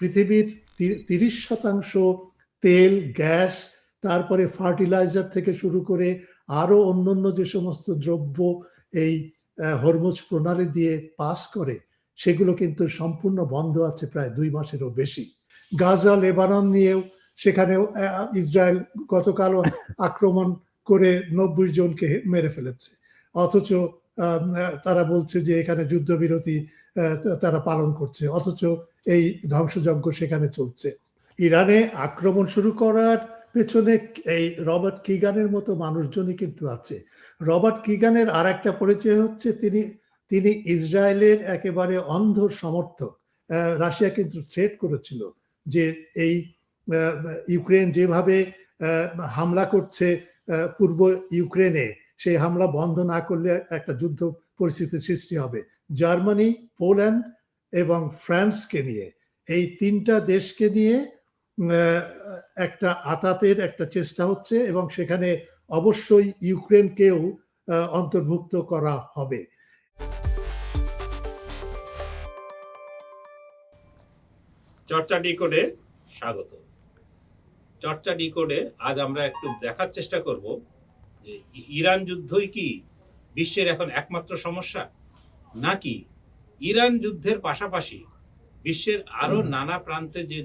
পৃথিবীর 30% তেল, গ্যাস, তারপরে ফার্টিলাইজার থেকে শুরু করে আরো অন্যান্য যে সমস্ত দ্রব্য এই হরমুজ প্রণালী দিয়ে পাস করে, সেগুলো কিন্তু সম্পূর্ণ বন্ধ আছে প্রায় 2 মাসেরও বেশি। গাজা, লেবানন নিয়েও সেখানেও ইসরায়েল গতকালও আক্রমণ করে 90 জনকে মেরে ফেলেছে, অথচ তারা বলছে যে এখানে যুদ্ধবিরতি তারা পালন করছে, অথচ এই ধ্বংসযজ্ঞ সেখানে চলছে। ইরানে আক্রমণ শুরু করার পেছনে এই রবার্ট কিগানের মতো মানুষজনই কিন্তু আছে। রবার্ট কিগানের আর একটা পরিচয় হচ্ছে তিনি ইসরায়েলের একেবারে অন্ধ সমর্থক। রাশিয়া কিন্তু থ্রেট করেছিল যে এই ইউক্রেন যেভাবে হামলা করছে পূর্ব ইউক্রেনে, সেই হামলা বন্ধ না করলে একটা যুদ্ধ পরিস্থিতির সৃষ্টি হবে। জার্মানি, পোল্যান্ড এবং ফ্রান্সকে নিয়ে, এই 3টা দেশকে নিয়ে একটা আতাতের একটা চেষ্টা হচ্ছে, এবং সেখানে অবশ্যই ইউক্রেনকেও অন্তর্ভুক্ত করা হবে। চর্চা ডিকোডে স্বাগত। চর্চা ডিকোডে আজ আমরা একটু দেখার চেষ্টা করব যে ইরান যুদ্ধই কি বিশ্বের এখন একমাত্র সমস্যা, নাকি ইরান যুদ্ধের পাশাপাশি বিশ্বের আরো নানা প্রান্তে যে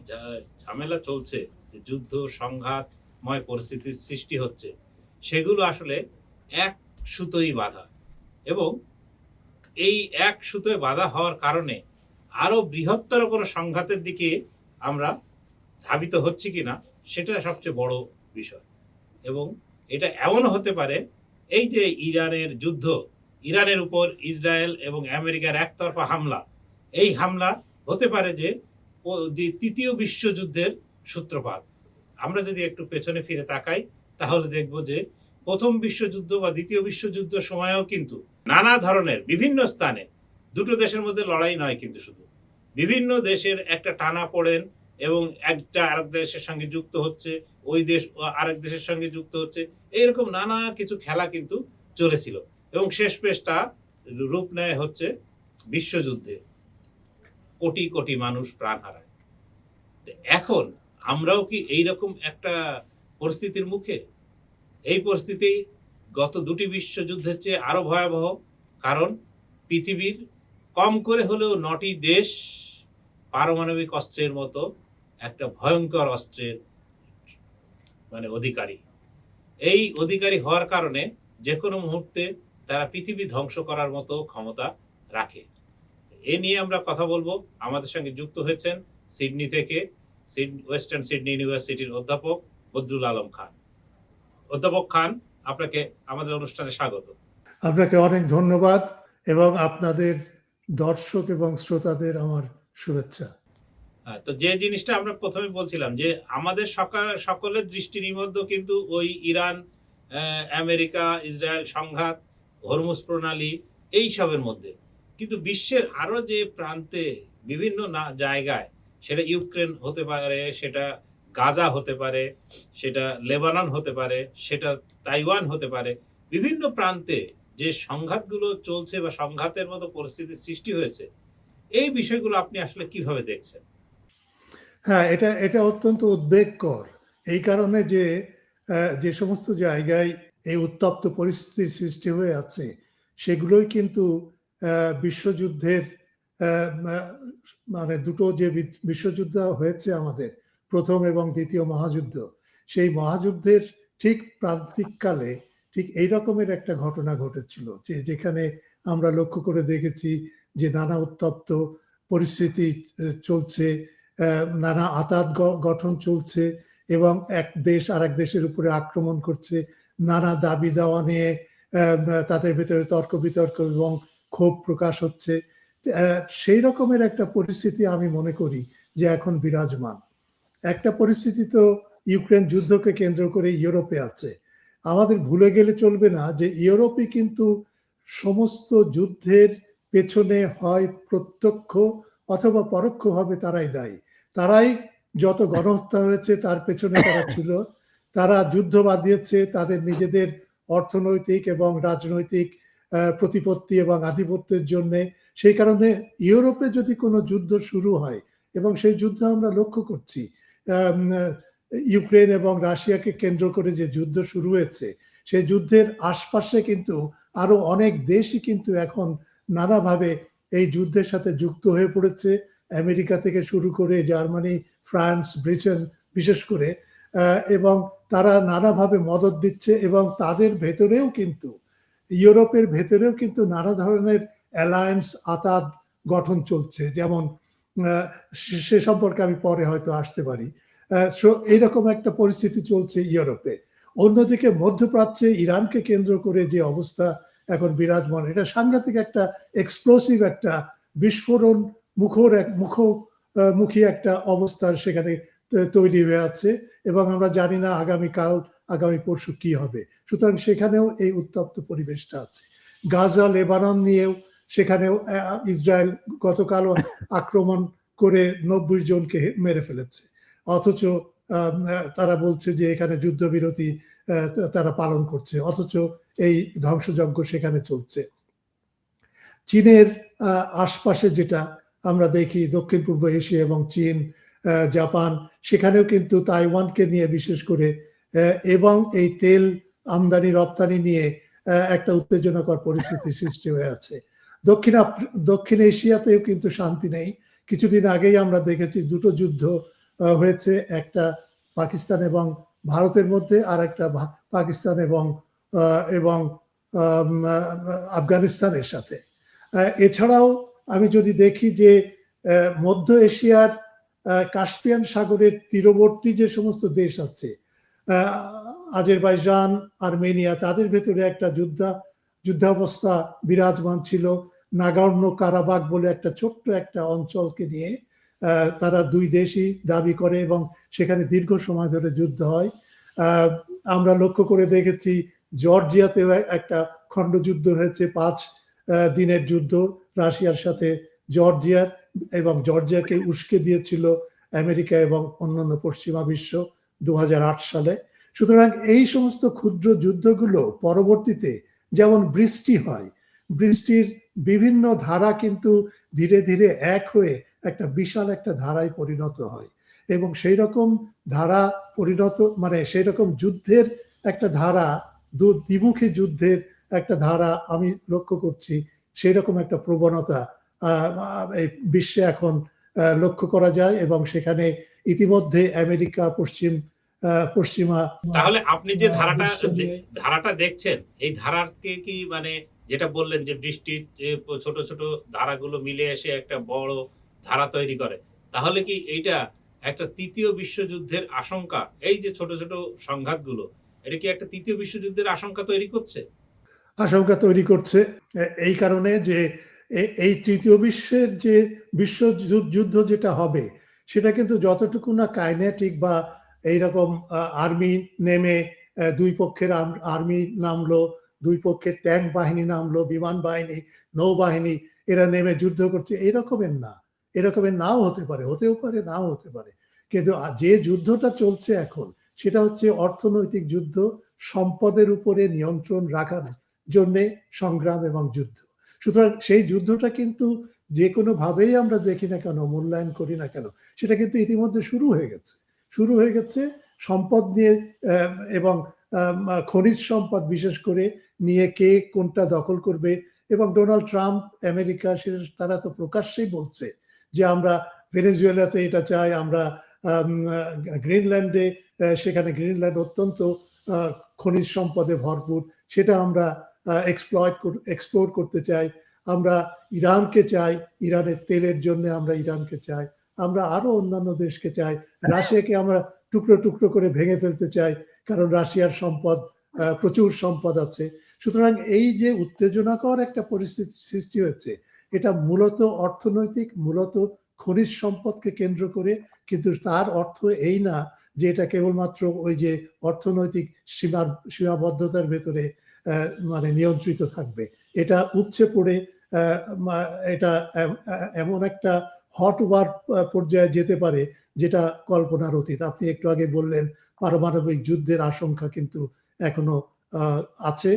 ঝামেলা চলছে, যে যুদ্ধ সংঘাতময় পরিস্থিতির সৃষ্টি হচ্ছে, সেগুলো আসলে এক সুতোই বাঁধা, এবং এই এক সুতোয় বাঁধা হওয়ার কারণে আরো বৃহত্তর কোনো সংঘাতের দিকে আমরা ধাবিত হচ্ছি কিনা, সেটা সবচেয়ে বড় বিষয়। এবং এটা এমন হতে পারে, এই যে ইরানের যুদ্ধ, ইরানের উপর ইসরায়েল এবং আমেরিকার একতরফা হামলা, এই হামলা হতে পারে যে 3য় বিশ্বযুদ্ধের সূত্রপাত। আমরা যদি একটু পেছনে ফিরে তাকাই, তাহলে দেখব যে প্রথম বিশ্বযুদ্ধ বা 2য় বিশ্বযুদ্ধ সময়েও কিন্তু নানা ধরনের বিভিন্ন স্থানে দুটো দেশের মধ্যে লড়াই নয়, কিন্তু শুধু বিভিন্ন দেশের একটা টানা পড়েন, এবং একটা আরেক দেশের সঙ্গে যুক্ত হচ্ছে, ওই দেশ আরেক দেশের সঙ্গে যুক্ত হচ্ছে, এইরকম নানা কিছু খেলা কিন্তু চলেছিল, এবং শেষ পেশটা রূপ নেয় হচ্ছে বিশ্বযুদ্ধে। কোটি কোটি মানুষ প্রাণ হারায়। এখন আমরাও কি এইরকম একটা পরিস্থিতির মুখে? এই পরিস্থিতি গত 2টি বিশ্বযুদ্ধের চেয়ে আরো ভয়াবহ, কারণ পৃথিবীর কম করে হলেও 9টি দেশ পারমাণবিক অস্ত্রের মতো একটা ভয়ঙ্কর অস্ত্রের অধিকারী। এই অধিকারী হওয়ার কারণে যে কোনো মুহূর্তে তারা পৃথিবী ধ্বংস করার মতো ক্ষমতা রাখে। এ নিয়ে আমরা কথা বলবো। আমাদের সঙ্গে যুক্ত হয়েছেন সিডনি থেকে ওয়েস্টার্ন সিডনি ইউনিভার্সিটির অধ্যাপক বদরুল আলম খান। অধ্যাপক খান, আপনাকে আমাদের অনুষ্ঠানে স্বাগত। আপনাকে অনেক ধন্যবাদ, এবং আপনাদের দর্শক এবং শ্রোতাদের আমার শুভেচ্ছা। তো যে জিনিসটা আমরা প্রথমে বলছিলাম, যে আমাদের সকলের দৃষ্টি নিবদ্ধ কিন্তু ওই ইরান, আমেরিকা, ইসরায়েল সংঘাত, হরমুজ প্রণালী, এই সবের মধ্যে। কিন্তু বিশ্বের আরো যে প্রান্তে বিভিন্ন জায়গায়, সেটা ইউক্রেন হতে পারে, সেটা গাজা হতে পারে, সেটা লেবানন হতে পারে, সেটা তাইওয়ান হতে পারে, বিভিন্ন প্রান্তে যে সংঘাতগুলো চলছে বা সংঘাতের মতো পরিস্থিতির সৃষ্টি হয়েছে, এই বিষয়গুলো আপনি আসলে কিভাবে দেখছেন? হ্যাঁ, এটা অত্যন্ত উদ্বেগকর, এই কারণে যে সমস্ত জায়গায় এই উত্তপ্ত পরিস্থিতির সৃষ্টি হয়ে আছে, সেগুলোই কিন্তু বিশ্বযুদ্ধের দুটো যে বিশ্বযুদ্ধ হয়েছে আমাদের, প্রথম এবং দ্বিতীয় মহাযুদ্ধ, সেই মহাযুদ্ধের ঠিক প্রান্তিককালে ঠিক এই রকমের একটা ঘটনা ঘটেছিল, যেখানে আমরা লক্ষ্য করে দেখেছি যে নানা উত্তপ্ত পরিস্থিতি চলছে, নানা আঁতাত গঠন চলছে, এবং এক দেশ আরেক দেশের উপরে আক্রমণ করছে, নানা দাবি দাওয়া নিয়ে তাদের ভেতরে তর্ক বিতর্ক এবং ক্ষোভ প্রকাশ হচ্ছে। সেই রকমের একটা পরিস্থিতি আমি মনে করি যে এখন বিরাজমান। একটা পরিস্থিতি তো ইউক্রেন যুদ্ধকে কেন্দ্র করে ইউরোপে আছে। আমাদের ভুলে গেলে চলবে না যে ইউরোপে কিন্তু সমস্ত যুদ্ধের পেছনে হয় প্রত্যক্ষ অথবা পরোক্ষভাবে তারাই দায়ী। তারাই যত গণহত্যা হয়েছে তার পেছনে তারা ছিল। তারা যুদ্ধ বাঁধিয়েছে তাদের নিজেদের অর্থনৈতিক এবং রাজনৈতিক প্রতিপত্তি এবং আধিপত্যের জন্য। সেই কারণে ইউরোপে যদি কোনো যুদ্ধ শুরু হয়, এবং সেই যুদ্ধ আমরা লক্ষ্য করছি। ইউক্রেন এবং রাশিয়াকে কেন্দ্র করে যে যুদ্ধ শুরু হয়েছে, সেই যুদ্ধের আশপাশে কিন্তু আরো অনেক দেশই কিন্তু এখন নানাভাবে এই যুদ্ধের সাথে যুক্ত হয়ে পড়েছে। আমেরিকা থেকে শুরু করে জার্মানি, ফ্রান্স, ব্রিটেন বিশেষ করে, এবং তারা নানাভাবে মদত দিচ্ছে এবং তাদের ভেতরেও কিন্তু, ইউরোপের ভেতরেও কিন্তু নানা ধরনের অ্যালায়েন্স আতাত গঠন চলছে। যেমন সে সম্পর্কে আমি পরে হয়তো আসতে পারি। এইরকম একটা পরিস্থিতি চলছে ইউরোপে। অন্যদিকে মধ্যপ্রাচ্যে ইরানকে কেন্দ্র করে যে অবস্থা এখন বিরাজমান, এটা সাংঘাতিক একটা এক্সপ্লোসিভ একটা বিস্ফোরণ মুখোমুখি একটা অবস্থার সেখানে তৈরি হয়ে আছে এবং আমরা জানি না আগামীকাল আগামী পরশু কি হবে। সুতরাং সেখানেও এই উত্তপ্ত পরিবেশটা আছে। গাজা, লেবানন নিয়েও সেখানেও ইসরায়েল গতকালও আক্রমণ করে 90 জনকে মেরে ফেলেছে, অথচ তারা বলছে যে এখানে যুদ্ধবিরতি তারা পালন করছে, অথচ এই ধ্বংসযজ্ঞ সেখানে চলছে। চীনের আশপাশে যেটা আমরা দেখি, দক্ষিণ পূর্ব এশিয়া এবং চীন, জাপান, সেখানেও কিন্তু তাইওয়ানকে নিয়ে বিশেষ করে এবং এই তেল আমদানি রপ্তানি নিয়ে একটা উত্তেজনাকর পরিস্থিতি সৃষ্টি হয়ে আছে। দক্ষিণ এশিয়াতেও কিন্তু শান্তি নেই। কিছুদিন আগেই আমরা দেখেছি দুটো যুদ্ধ হয়েছে, একটা পাকিস্তান এবং ভারতের মধ্যে, আর একটা পাকিস্তান এবং আফগানিস্তানের সাথে। এছাড়াও আমি যদি দেখি যে মধ্য এশিয়ার কাস্পিয়ান সাগরের তীরবর্তী যে সমস্ত দেশ আছে, আজেরবাইজান, আর্মেনিয়া, তাদের ভেতরে একটা যুদ্ধাবস্থা বিরাজমান ছিল। নাগর্নো কারাবাখ বলে একটা ছোট্ট একটা অঞ্চলকে নিয়ে তারা দুই দেশই দাবি করে এবং সেখানে দীর্ঘ সময় ধরে যুদ্ধ হয়। আমরা লক্ষ্য করে দেখেছি জর্জিয়াতেও একটা খণ্ডযুদ্ধ হয়েছে, 5 দিনের যুদ্ধ রাশিয়ার সাথে জর্জিয়ার, এবং জর্জিয়াকে উস্কে দিয়েছিল আমেরিকা এবং অন্যান্য পশ্চিমা বিশ্ব 2008 সালে। সুতরাং এই সমস্ত ক্ষুদ্র যুদ্ধগুলো পরবর্তীতে যেমন বৃষ্টি হয়, বৃষ্টির বিভিন্ন ধারা কিন্তু ধীরে ধীরে এক হয়ে একটা বিশাল একটা ধারায় পরিণত হয় এবং সেই রকম ধারা পরিণত, মানে সেই রকম যুদ্ধের একটা ধারা, দ্বিমুখী যুদ্ধের একটা ধারা আমি লক্ষ্য করছি। সেই রকম একটা প্রবণতা এই বিশ্বে এখন লক্ষ্য করা যায় এবং সেখানে ইতিমধ্যে আমেরিকা, পশ্চিমা। তাহলে আপনি যে ধারাটা দেখছেন, এই ধারাকে কি মানে যেটা বললেন যে বৃষ্টির ছোট ছোট ধারাগুলো মিলে এসে একটা বড় ধারা তৈরি করে, তাহলে কি এইটা একটা তৃতীয় বিশ্বযুদ্ধের আশঙ্কা, এই যে ছোট ছোট সংঘাতগুলো, এটা কি একটা তৃতীয় বিশ্বযুদ্ধের আশঙ্কা তৈরি করছে? আশঙ্কা তৈরি করছে এই কারণে যে এই তৃতীয় বিশ্বের যে বিশ্বযুদ্ধ যেটা হবে, সেটা কিন্তু যতটুকু না কাইনেটিক বা এইরকম আর্মি নেমে দুই পক্ষের আর্মি নামলো, দুই পক্ষের ট্যাঙ্ক বাহিনী নামলো, বিমান বাহিনী, নৌবাহিনী, এরা নেমে যুদ্ধ করছে, এরকমের না। এরকমের নাও হতে পারে, হতেও পারে, নাও হতে পারে। কিন্তু যে যুদ্ধটা চলছে এখন, সেটা হচ্ছে অর্থনৈতিক যুদ্ধ, সম্পদের উপরে নিয়ন্ত্রণ রাখার জন্যে সংগ্রাম এবং যুদ্ধ। সুতরাং সেই যুদ্ধটা কিন্তু যে কোনো ভাবেই আমরা দেখি না কেন, মূল্যায়ন করি না কেন, সেটা কিন্তু ইতিমধ্যে শুরু হয়ে গেছে সম্পদ নিয়ে এবং খনিজ সম্পদ বিশেষ করে নিয়ে কে কোনটা দখল করবে। এবং ডোনাল্ড ট্রাম্প, আমেরিকা, তারা তো প্রকাশ্যেই বলছে যে আমরা ভেনেজুয়েলাতে এটা চাই, আমরা গ্রিনল্যান্ডে, সেখানে গ্রিনল্যান্ড অত্যন্ত খনিজ সম্পদে ভরপুর, সেটা আমরা এক্সপ্লোর করতে চাই। আমরা ইরানকে চাই, ইরানের তেলের জন্য আমরা ইরানকে চাই, আমরা আরো অন্যান্য দেশকে চাই, রাশিয়াকে আমরা টুকরো টুকরো করে ভেঙে ফেলতে চাই, কারণ রাশিয়ার সম্পদ, প্রচুর সম্পদ আছে। সুতরাং এই যে উত্তেজনাকর একটা পরিস্থিতি সৃষ্টি হয়েছে, এটা মূলত অর্থনৈতিক, মূলত খনিজ সম্পদকে কেন্দ্র করে, কিন্তু তার অর্থ এই না যে এটা কেবলমাত্র ওই যে অর্থনৈতিক সীমাবদ্ধতার ভেতরে মানে নিয়ন্ত্রিত থাকবে। এটা উপচে পড়ে এটা এমন একটা হট ওয়ার পর্যায়ে যেতে পারে যেটা কল্পনার অতীত। আপনি একটু আগে বললেন পারমাণবিক যুদ্ধের আশঙ্কা কিন্তু এখনো আছে,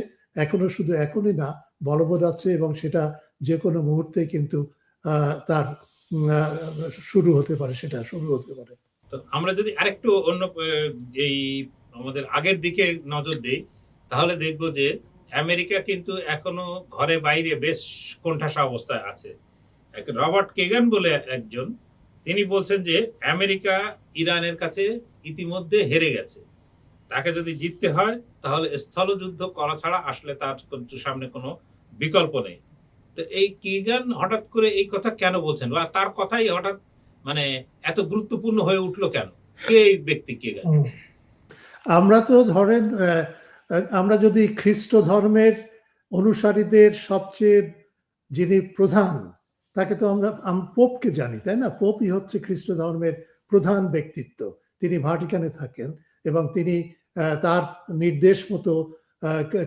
এখনো শুধু এখনই না, বলবৎ আছে এবং সেটা যে কোনো মুহূর্তে কিন্তু তার শুরু হতে পারে, সেটা শুরু হতে পারে। তো আমরা যদি আরেকটু অন্য এই আমাদের আগের দিকে নজর দেই, তাহলে দেখব যে আমেরিকা কিন্তু এখনো ঘরে বাইরে বেশ কোণঠাসা অবস্থায় আছে। রবার্ট কেগান বলে একজন, তিনি বলছেন যে আমেরিকা ইরানের কাছে ইতিমধ্যে হেরে গেছে, তাকে যদি জিততে হয় তাহলে স্থলযুদ্ধ করা ছাড়া আসলে তার সামনে কোনো বিকল্প নেই। তো এই কেগান হঠাৎ করে এই কথা কেন বলছেন, বা তার কথাই হঠাৎ মানে এত গুরুত্বপূর্ণ হয়ে উঠলো কেন? কে এই ব্যক্তি কেগান? আমরা তো ধরেন আমরা যদি খ্রিস্ট ধর্মের অনুসারীদের সবচেয়ে যিনি প্রধান, তাকে তো আমরা পোপকে জানি, তাই না? পোপই হচ্ছে খ্রিস্ট ধর্মের প্রধান ব্যক্তিত্ব। তিনি ভাটিকানে থাকেন এবং তিনি তার নির্দেশ মতো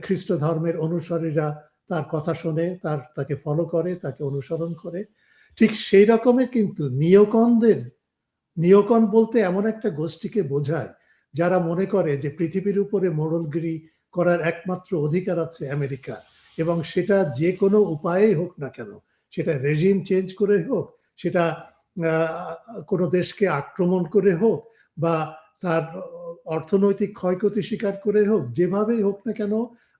খ্রিস্ট ধর্মের অনুসারীরা তার কথা শোনে, তাকে ফলো করে, তাকে অনুসরণ করে। ঠিক সেই রকমের কিন্তু নিওকন বলতে এমন একটা গোষ্ঠীকে বোঝায় যারা মনে করে যে পৃথিবীর উপরে মোড়লগিরি করার একমাত্র অধিকার আছে আমেরিকা, এবং সেটা যে কোনো উপায়েই হোক না কেন, সেটা রেজিম চেঞ্জ করে হোক, সেটা কোনো দেশকে আক্রমণ করে হোক, বা তার অর্থনৈতিক ক্ষয়ক্ষতি স্বীকার করে হোক, যেভাবেই হোক না কেন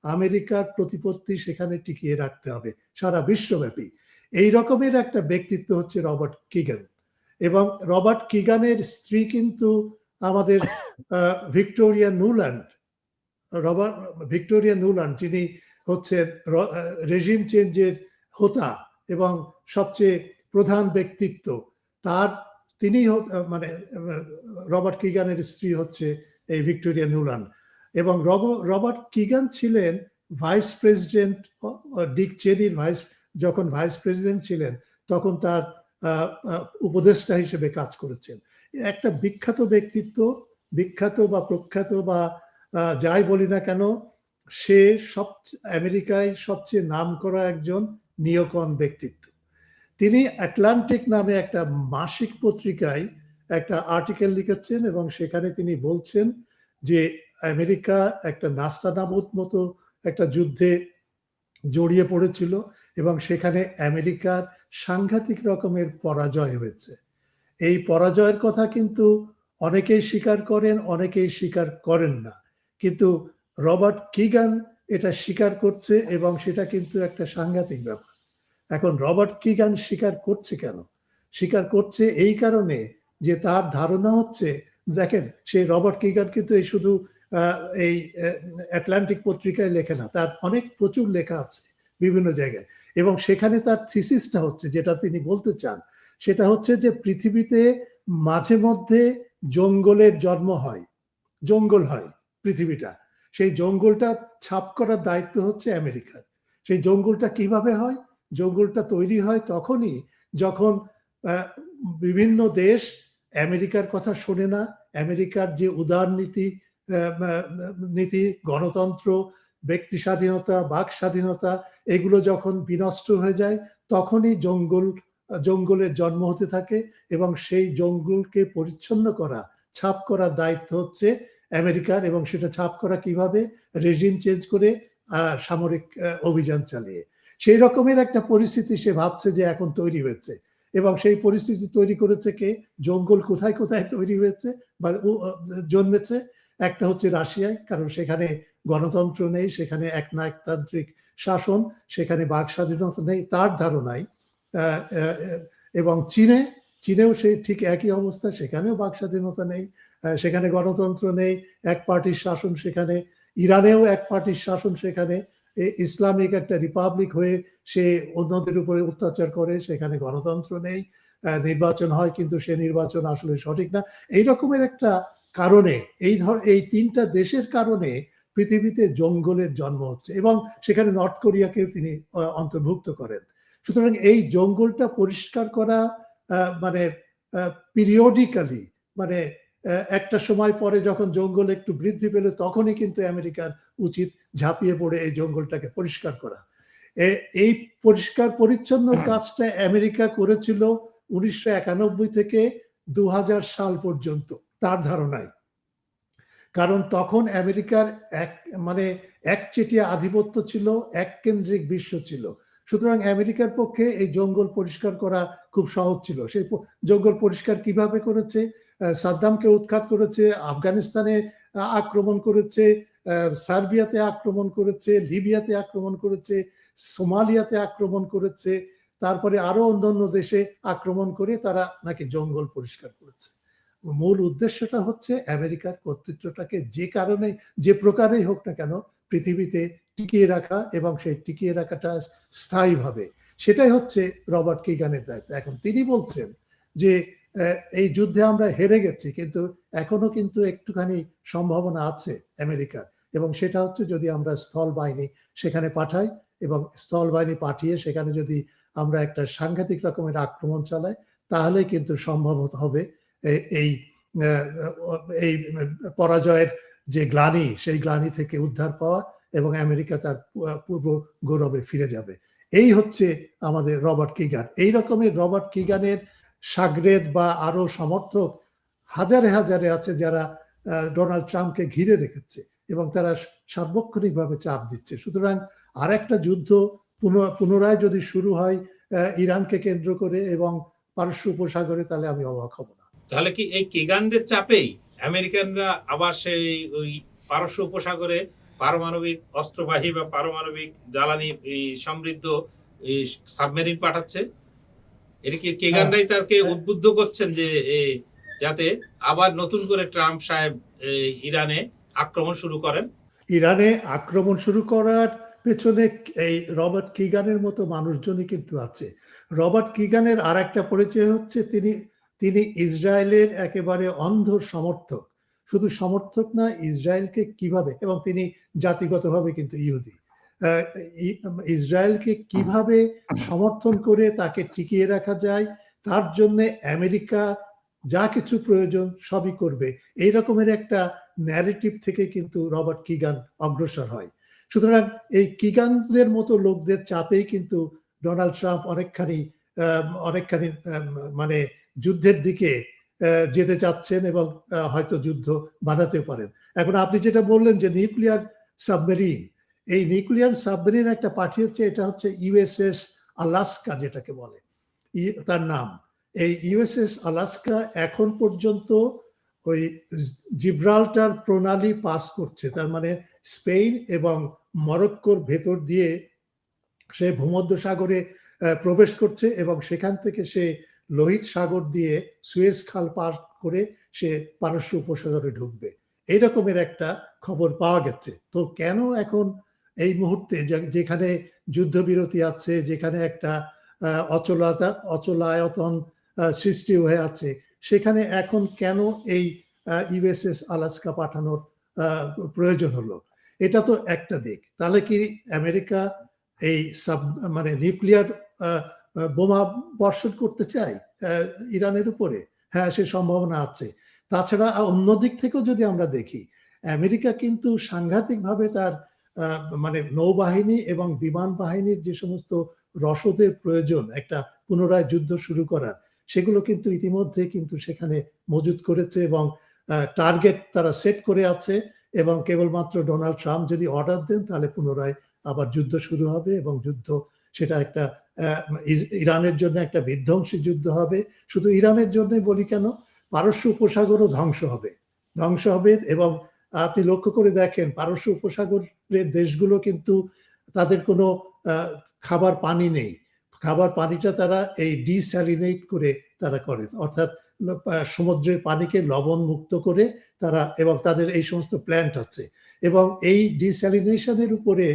আমেরিকার প্রতিপত্তি সেখানে টিকিয়ে রাখতে হবে সারা বিশ্বব্যাপী। এই রকমের একটা ব্যক্তিত্ব হচ্ছে রবার্ট কিগান। এবং রবার্ট কিগানের স্ত্রী কিন্তু আমাদের ভিক্টোরিয়া নুল্যান্ড, যিনি হচ্ছে রেজিম চেঞ্জের হোতা এবং সবচেয়ে প্রধান ব্যক্তিত্ব, তিনি মানে রবার্ট কিগানের স্ত্রী হচ্ছে এই ভিক্টোরিয়া নুল্যান্ড। এবং রবার্ট কিগান ছিলেন ভাইস প্রেসিডেন্ট, ডিক চেনির যখন ভাইস প্রেসিডেন্ট ছিলেন তখন তার উপদেষ্টা হিসেবে কাজ করেছেন। একটা বিখ্যাত ব্যক্তিত্ব, বিখ্যাত বা প্রখ্যাত বা যাই বলি না কেন, সে আমেরিকায় সবচেয়ে নামকরা একজন নিওকন ব্যক্তিত্ব। তিনি আটলান্টিক নামে একটা মাসিক পত্রিকায় একটা আর্টিকেল লিখেছেন এবং সেখানে তিনি বলছেন যে আমেরিকা একটা নাস্তানাবুদ মতো একটা যুদ্ধে জড়িয়ে পড়েছিল এবং সেখানে আমেরিকার সাংঘাতিক রকমের পরাজয় হয়েছে। এই পরাজয়ের কথা কিন্তু অনেকেই স্বীকার করেন, অনেকেই স্বীকার করেন না, কিন্তু রবার্ট কিগান এটা স্বীকার করছে এবং সেটা কিন্তু একটা সাংঘাতিক ব্যাপার। এখন রবার্ট কিগান স্বীকার করছে কেন? স্বীকার করছে এই কারণে যে তার ধারণা হচ্ছে, দেখেন সেই রবার্ট কিগান কিন্তু এই শুধু এই আটলান্টিক পত্রিকায় লেখে না, তার প্রচুর লেখা আছে বিভিন্ন জায়গায়, এবং সেখানে তার থিসিসটা হচ্ছে, যেটা তিনি বলতে চান সেটা হচ্ছে যে পৃথিবীতে মাঝে মধ্যে জঙ্গলের জন্ম হয়, জঙ্গল হয় পৃথিবীটা, সেই জঙ্গলটা ছাপ করার দায়িত্ব হচ্ছে আমেরিকার। সেই জঙ্গলটা কিভাবে হয়? জঙ্গলটা তৈরি হয় তখনই যখন বিভিন্ন দেশ আমেরিকার কথা শোনে না, আমেরিকার যে উদার নীতি, গণতন্ত্র, ব্যক্তি স্বাধীনতা, বাক স্বাধীনতা, এগুলো যখন বিনষ্ট হয়ে যায় তখনই জঙ্গলের জন্ম হতে থাকে, এবং সেই জঙ্গলকে পরিচ্ছন্ন করা, ছাপ করার দায়িত্ব হচ্ছে আমেরিকার। এবং সেটা ছাপ করা কিভাবে? রেজিম চেঞ্জ করে, সামরিক অভিযান চালিয়ে। সেই রকমের একটা পরিস্থিতি সে ভাবছে যে এখন তৈরি হয়েছে, এবং সেই পরিস্থিতি তৈরি করেছে কে? জঙ্গল কোথায় কোথায় তৈরি হয়েছে বা জন্মেছে? একটা হচ্ছে রাশিয়ায়, কারণ সেখানে গণতন্ত্র নেই, সেখানে একনায়কতান্ত্রিক শাসন, সেখানে বাক স্বাধীনতা নেই তার ধারণায়। এবং চীনেও সে ঠিক একই অবস্থা, সেখানেও বাক স্বাধীনতা নেই, সেখানে গণতন্ত্র নেই, এক পার্টির শাসন সেখানে। ইরানেও এক পার্টির শাসন, সেখানে ইসলামিক একটা রিপাবলিক হয়ে সে অন্যদের উপরে অত্যাচার করে, সেখানে গণতন্ত্র নেই, নির্বাচন হয় কিন্তু সে নির্বাচন আসলে সঠিক না। এই রকমের একটা কারণে, এই তিনটা দেশের কারণে পৃথিবীতে জঙ্গলের জন্ম হচ্ছে, এবং সেখানে নর্থ কোরিয়াকে তিনি অন্তর্ভুক্ত করেন। সুতরাং এই জঙ্গলটা পরিষ্কার করা মানে পিরিয়ডিক্যালি, মানে একটা সময় পরে যখন জঙ্গল একটু বৃদ্ধি পেল তখনই কিন্তু আমেরিকার উচিত ঝাঁপিয়ে পড়ে এই জঙ্গলটাকে পরিষ্কার করা। এই পরিষ্কার পরিচ্ছন্ন কাজটা আমেরিকা করেছিল 1991 থেকে 2000 সাল পর্যন্ত তার ধারণায়। কারণ তখন আমেরিকার একচেটিয়া আধিপত্য ছিল, এককেন্দ্রিক বিশ্ব ছিল। সুতরাং আমেরিকার পক্ষে এই জঙ্গল পরিষ্কার করা খুব সহজ ছিল। সেই জঙ্গল পরিষ্কার কিভাবে করেছে? সাদ্দামকে উৎখাত করেছে, আফগানিস্তানে আক্রমণ করেছে, সার্বিয়াতে আক্রমণ করেছে, লিবিয়াতে আক্রমণ করেছে, সোমালিয়াতে আক্রমণ করেছে, তারপরে আরো অন্যান্য দেশে আক্রমণ করে তারা নাকি জঙ্গল পরিষ্কার করেছে। মূল উদ্দেশ্যটা হচ্ছে আমেরিকার কর্তৃত্বটাকে যে কারণে যে প্রকারেই হোক না কেন পৃথিবীতে টিকিয়ে রাখা, এবং সেই টিকিয়ে রাখাটা স্থায়ীভাবে। সেটাই হচ্ছে রবার্ট কিগানের দায়িত্ব। এখন তিনি বলছেন যে এই যুদ্ধে আমরা হেরে গেছি, কিন্তু এখনো কিন্তু একটুখানি সম্ভাবনা আছে আমেরিকার, এবং সেটা হচ্ছে যদি আমরা স্থল বাহিনী সেখানে পাঠাই, এবং স্থল বাহিনী পাঠিয়ে সেখানে যদি আমরা একটা সাংঘাতিক রকমের আক্রমণ চালাই, তাহলে কিন্তু সম্ভব হবে এই এই পরাজয়ের যে গ্লানি, সেই গ্লানি থেকে উদ্ধার পাওয়া, এবং আমেরিকা তার পূর্ব গৌরবে ফিরে যাবে। এই হচ্ছে আমাদের রবার্ট কিগান। এই রকমের রবার্ট কিগানের সাগরেদ বা আরো সমর্থক হাজারে হাজারে আছে, যারা ডোনাল্ড ট্রাম্পকে ঘিরে রেখেছে এবং তারা সার্বক্ষণিকভাবে চাপ দিচ্ছে। সুতরাং আর একটা যুদ্ধ পুনরায় যদি শুরু হয় ইরানকে কেন্দ্র করে এবং পারস্য উপসাগরে, তাহলে আমি অবাক হব না। তাহলে কি এই কিগানদের চাপেই আমেরিকানরা আবার সেই ওই পারস্য উপসাগরে পারমাণবিক অস্ত্রবাহী বা পারমাণবিক জ্বালানি সমৃদ্ধ সাবমেরিন পাঠাচ্ছে? এটা কি কিগানরাই তাকে উদ্বুদ্ধ করছেন যে যাতে আবার নতুন করে ট্রাম্প সাহেব ইরানে আক্রমণ শুরু করেন? ইরানে আক্রমণ শুরু করার পেছনে এই রবার্ট কিগানের মতো মানুষজনই কিন্তু আছে। রবার্ট কিগানের আর একটা পরিচয় হচ্ছে তিনি ইসরায়েলের একেবারে অন্ধ সমর্থক। শুধু সমর্থক না, ইসরায়েলকে কিভাবে, এবং তিনি জাতিগতভাবে কিন্তু ইহুদি, ইসরায়েলকে কিভাবে সমর্থন করে তাকে টিকিয়ে রাখা যায়, তার জন্য আমেরিকা যা কিছু প্রয়োজন সবই করবে, এই রকমের একটা ন্যারেটিভ থেকে কিন্তু রবার্ট কিগান অগ্রসর হয়। সুতরাং এই কিগানদের মতো লোকদের চাপেই কিন্তু ডোনাল্ড ট্রাম্প অনেকখানি মানে যুদ্ধের দিকে যেতে চাচ্ছেন, এবং হয়তো যুদ্ধ বাধাতে পারেন। এখন আপনি যেটা বললেন যে নিউক্লিয়ার সাবমেরিন, এই নিউক্লিয়ার সাবমেরিন একটা পাঠিয়েছে, এটা হচ্ছে ইউএসএস আলাস্কা যেটাকে বলে, তার নাম। এই ইউএসএস আলাস্কা এখন পর্যন্ত ওই জিব্রাল্টার প্রণালী পাস করছে, তার মানে স্পেন এবং মরক্কোর ভেতর দিয়ে সে ভূমধ্য সাগরে প্রবেশ করছে, এবং সেখান থেকে সে লোহিত সাগর দিয়ে সুয়েজ খাল পার করে সে পারস্য উপসাগরে ঢুকবে, এই রকমের একটা খবর পাওয়া গেছে। তো কেন এখন এই মুহূর্তে যেখানে যুদ্ধবিরতি আছে, যেখানে একটা অচলায়তন সৃষ্টি হয়ে আছে, সেখানে এখন কেন এই ইউএসএস আলাস্কা পাঠানোর প্রয়োজন হলো? এটা তো একটা দিক। তাহলে কি আমেরিকা এই মানে নিউক্লিয়ার বোমা বর্ষণ করতে চায় ইরানের উপরে? হ্যাঁ, সে সম্ভাবনা আছে। তাছাড়া অন্য দিক থেকেও যদি আমরা দেখি, আমেরিকা কিন্তু সাংঘাতিকভাবে তার মানে নৌবাহিনী এবং বিমান বাহিনীর যে সমস্ত রসদের প্রয়োজন একটা পুনরায় যুদ্ধ শুরু করার, সেগুলো কিন্তু ইতিমধ্যে কিন্তু সেখানে মজুত করেছে, এবং টার্গেট তারা সেট করে আছে, এবং কেবলমাত্র ডোনাল্ড ট্রাম্প যদি অর্ডার দেন, তাহলে পুনরায় আবার যুদ্ধ শুরু হবে, এবং যুদ্ধ সেটা একটা ইরানের জন্য একটা বিধ্বংসী যুদ্ধ হবে। শুধু ইরানের জন্যই বলি কেন, পারস্য উপসাগরও ধ্বংস হবে। এবং আপনি লক্ষ্য করে দেখেন, পারস্য উপসাগরের দেশগুলো কিন্তু তাদের কোনো খাবার পানি নেই। খাবার পানিটা তারা এই ডিস্যালিনেট করে তারা করে, অর্থাৎ সমুদ্রের পানিকে লবণ মুক্ত করে তারা, এবং তাদের এই সমস্ত প্ল্যান্ট আছে, এবং এই ডিস্যালিনেশনের উপরে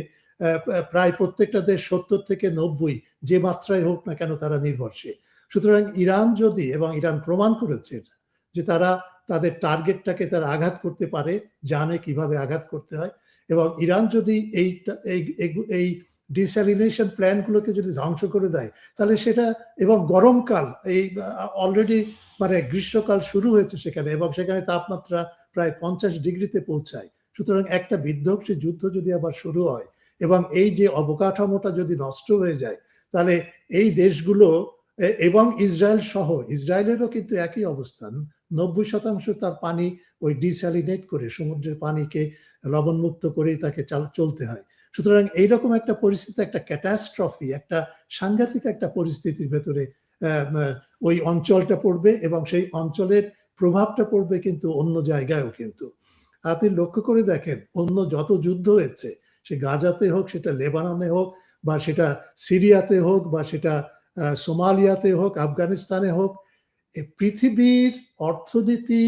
প্রায় প্রত্যেকটা দেশ 70 থেকে 90 যে মাত্রায় হোক না কেন তারা নির্ভরশীল। সুতরাং ইরান যদি, এবং ইরান প্রমাণ করেছে যে তারা তাদের টার্গেটটাকে তারা আঘাত করতে পারে, জানে কিভাবে আঘাত করতে হয়, এবং ইরান যদি এই ডিস্যালিনেশন প্ল্যান্টগুলোকে যদি ধ্বংস করে দেয়, তাহলে সেটা, এবং গরমকাল এই অলরেডি মানে গ্রীষ্মকাল শুরু হয়েছে সেখানে, এবং সেখানে তাপমাত্রা প্রায় 50 ডিগ্রিতে পৌঁছায়। সুতরাং একটা বিধ্বংসী যুদ্ধ যদি আবার শুরু হয়, এবং এই যে অবকাঠামোটা যদি নষ্ট হয়ে যায়, তাহলে এই দেশগুলো, এবং ইসরায়েল সহ, ইসরায়েলেরও কিন্তু একই অবস্থান, 90% তার পানি ওই ডিস্যালিনেট করে সমুদ্রের পানিকে লবণমুক্ত করেই তাকে চলতে হয়। সুতরাং এইরকম একটা পরিস্থিতি, একটা ক্যাটাস্ট্রফি, একটা সাংঘাতিক একটা পরিস্থিতির ভেতরে ওই অঞ্চলটা পড়বে এবং সেই অঞ্চলের প্রভাবটা পড়বে কিন্তু অন্য জায়গায়ও। কিন্তু আপনি লক্ষ্য করে দেখেন, অন্য যত যুদ্ধ হয়েছে, সে গাজাতে হোক, সেটা লেবাননে হোক, বা সেটা সিরিয়াতে হোক, বা সেটা সোমালিয়াতে হোক, আফগানিস্তানে হোক, পৃথিবীর অর্থনীতি